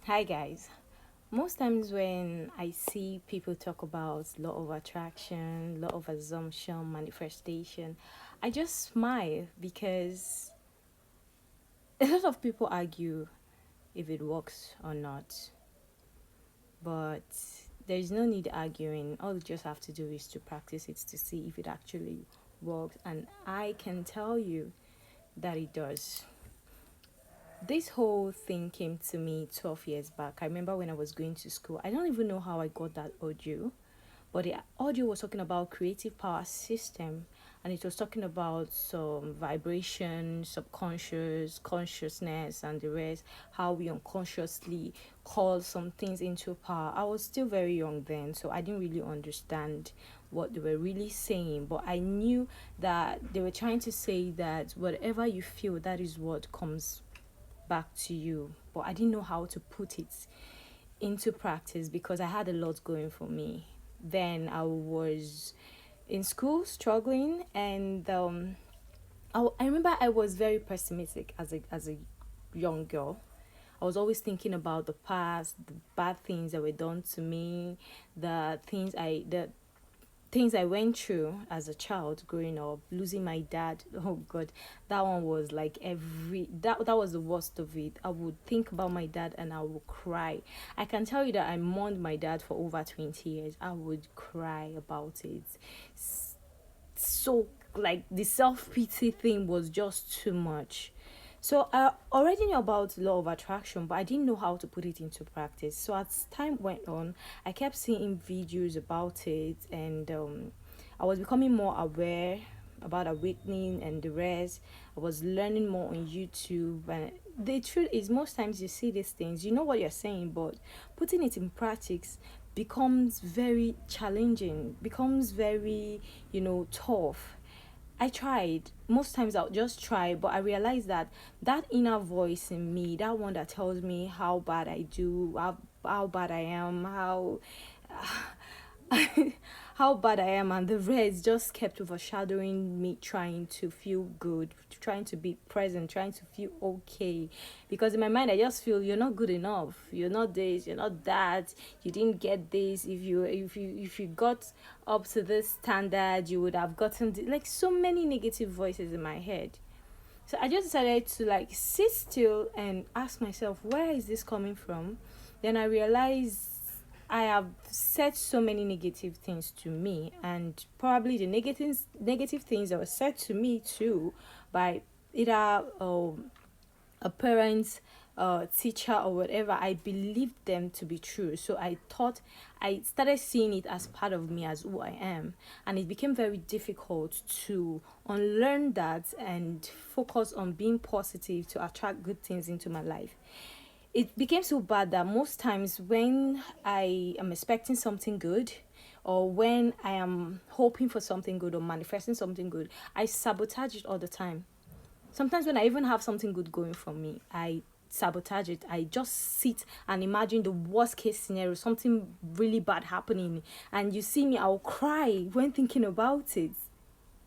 Hi guys. Most times when I see people talk about law of attraction, law of assumption, manifestation, I just smile because a lot of people argue if it works or not. But there is no need arguing. All you just have to do is to practice it to see if it actually works. And I can tell you that it does. This whole thing came to me 12 years back. I remember when I was going to school. I don't even know how I got that audio, but the audio was talking about creative power system, and it was talking about some vibration, subconscious, consciousness, and the rest, how we unconsciously call some things into power. I was still very young then, so I didn't really understand what they were really saying, but I knew that they were trying to say that whatever you feel, that is what comes back to you. But I didn't know how to put it into practice because I had a lot going for me. Then I was in school struggling, and I remember I was very pessimistic as a young girl. I was always thinking about the past, the bad things that were done to me, the things I went through as a child growing up, losing my dad. Oh God, that one was like that was the worst of it. I would think about my dad and I would cry. I can tell you that I mourned my dad for over 20 years. I would cry about it. So like the self-pity thing was just too much. So I already knew about law of attraction, but I didn't know how to put it into practice. So as time went on, I kept seeing videos about it, and I was becoming more aware about awakening and the rest. I was learning more on YouTube, and the truth is, most times you see these things, you know what you're saying, but putting it in practice becomes very challenging, becomes very, tough. I tried. Most times I'll just try, but I realized that that inner voice in me, that one that tells me how bad I do, how bad I am, how bad I am, and the rest just kept overshadowing me trying to feel good, trying to be present, trying to feel okay. Because in my mind, I just feel you're not good enough. You're not this. You're not that. You didn't get this. If you got up to this standard, you would have gotten like so many negative voices in my head. So I just decided to like sit still and ask myself, where is this coming from? Then I realized I have said so many negative things to me, and probably the negative things that were said to me too by either a parent, teacher, or whatever. I believed them to be true, so I started seeing it as part of me, as who I am, and it became very difficult to unlearn that and focus on being positive to attract good things into my life. It became so bad that most times when I am expecting something good, or when I am hoping for something good or manifesting something good, I sabotage it all the time. Sometimes when I even have something good going for me, I sabotage it. I just sit and imagine the worst case scenario, something really bad happening, and you see me, I'll cry when thinking about it.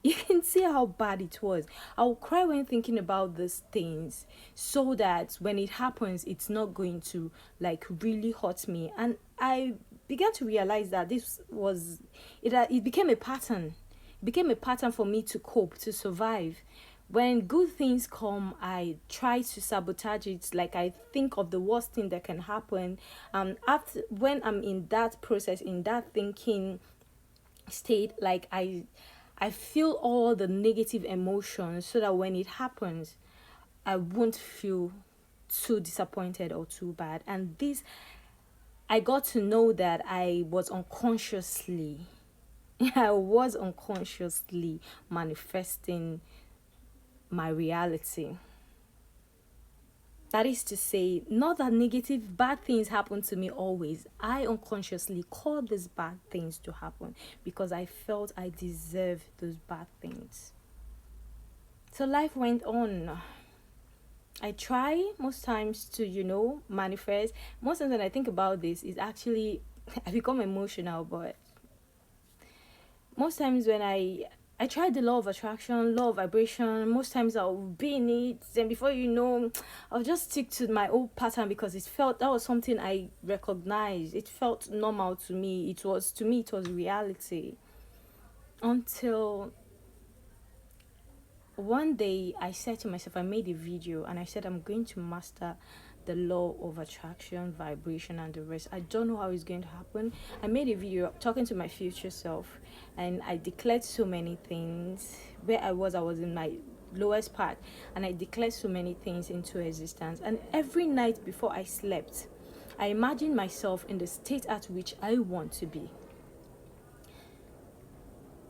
You can see how bad it was. I'll cry when thinking about these things, so that when it happens, it's not going to like really hurt me. And I began to realize that it became a pattern. It became a pattern for me to cope, to survive. When good things come, I try to sabotage it. Like I think of the worst thing that can happen. After when I'm in that process, in that thinking state, like I feel all the negative emotions, so that when it happens, I won't feel too disappointed or too bad. And this, I got to know that I was unconsciously I was unconsciously manifesting my reality. That is to say, not that negative, bad things happen to me always. I unconsciously called these bad things to happen because I felt I deserved those bad things. So life went on. I try most times to, manifest. Most times when I think about this, it's actually, I become emotional, but most times when I I tried the law of attraction, law of vibration. Most times I'll be in it, and before you know, I'll just stick to my old pattern because it felt that was something I recognized. It felt normal to me. It was reality. Until one day I said to myself, I made a video and I said I'm going to master the law of attraction, vibration, and the rest. I don't know how it's going to happen. I made a video talking to my future self, and I declared so many things. Where I was in my lowest part, and I declared so many things into existence. And every night before I slept, I imagined myself in the state at which I want to be.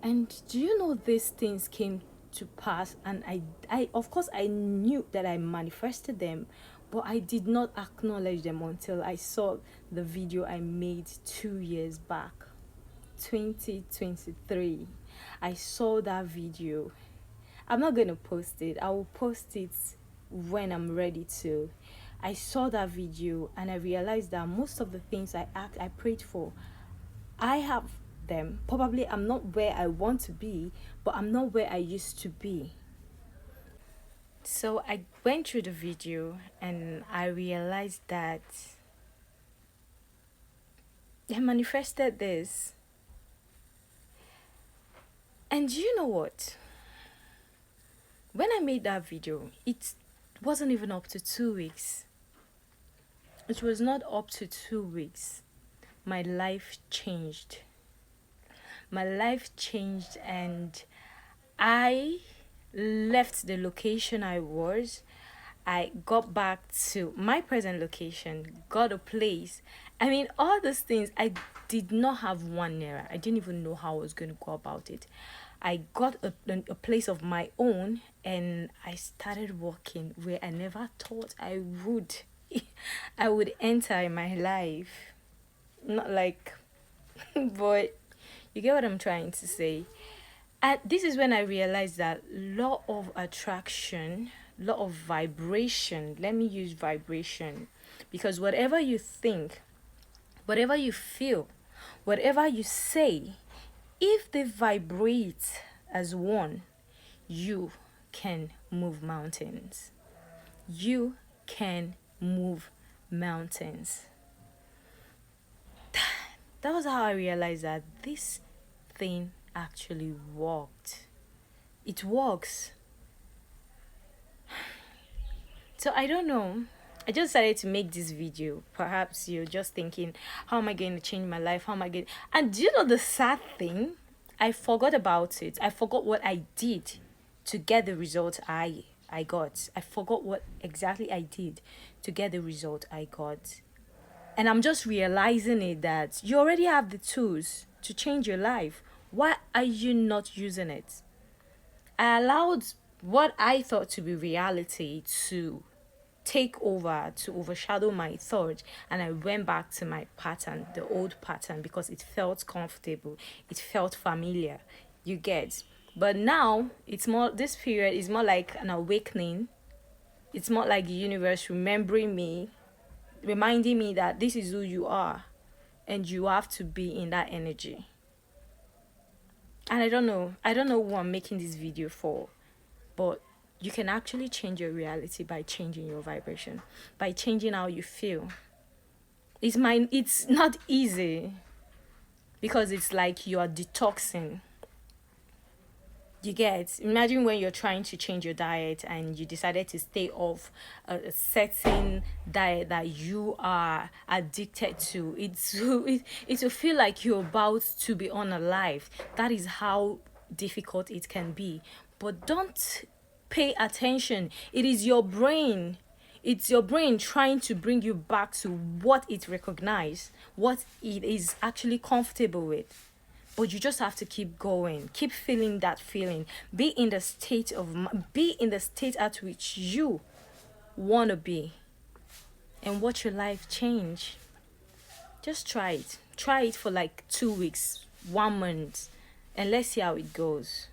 And do you know these things came to pass? And I of course I knew that I manifested them, but I did not acknowledge them until I saw the video I made 2 years back, 2023. I saw that video. I'm not going to post it. I will post it when I'm ready to. I saw that video and I realized that most of the things I prayed for, I have them. Probably I'm not where I want to be, but I'm not where I used to be. So I went through the video and I realized that I manifested this. And you know what? When I made that video, it wasn't even up to 2 weeks. It was not up to 2 weeks. My life changed. My life changed, and I left the location I was. I got back to my present location, got a place. I mean, all those things, I did not have 1 naira. I didn't even know how I was going to go about it. I got a place of my own, and I started working where I never thought I would. I would enter in my life. Not like, but you get what I'm trying to say. And this is when I realized that law of attraction, law of vibration, let me use vibration, because whatever you think, whatever you feel, whatever you say, if they vibrate as one, you can move mountains. You can move mountains. That was how I realized that this thing actually worked. It works. So I don't know. I just decided to make this video. Perhaps you're just thinking, how am I going to change my life? How am I going? And do you know the sad thing? I forgot about it. I forgot what I did to get the result I got. I forgot what exactly I did to get the result I got. And I'm just realizing it, that you already have the tools to change your life. Why are you not using it? I allowed what I thought to be reality to take over, to overshadow my thought, and I went back to my pattern, the old pattern, because it felt comfortable, it felt familiar. You get? But now it's more, this period is more like an awakening. It's more like the universe remembering me, reminding me that this is who you are and you have to be in that energy. And I don't know who I'm making this video for, but you can actually change your reality by changing your vibration, by changing how you feel. It's not easy, because it's like you are detoxing. You get? Imagine when you're trying to change your diet and you decided to stay off a certain diet that you are addicted to. It will feel like you're about to be unalive. That is how difficult it can be. But don't pay attention. It is your brain. It's your brain trying to bring you back to what it recognizes, what it is actually comfortable with. But you just have to keep going, keep feeling that feeling, be in the state at which you want to be, and watch your life change. Just try it for like 2 weeks, 1 month, and let's see how it goes.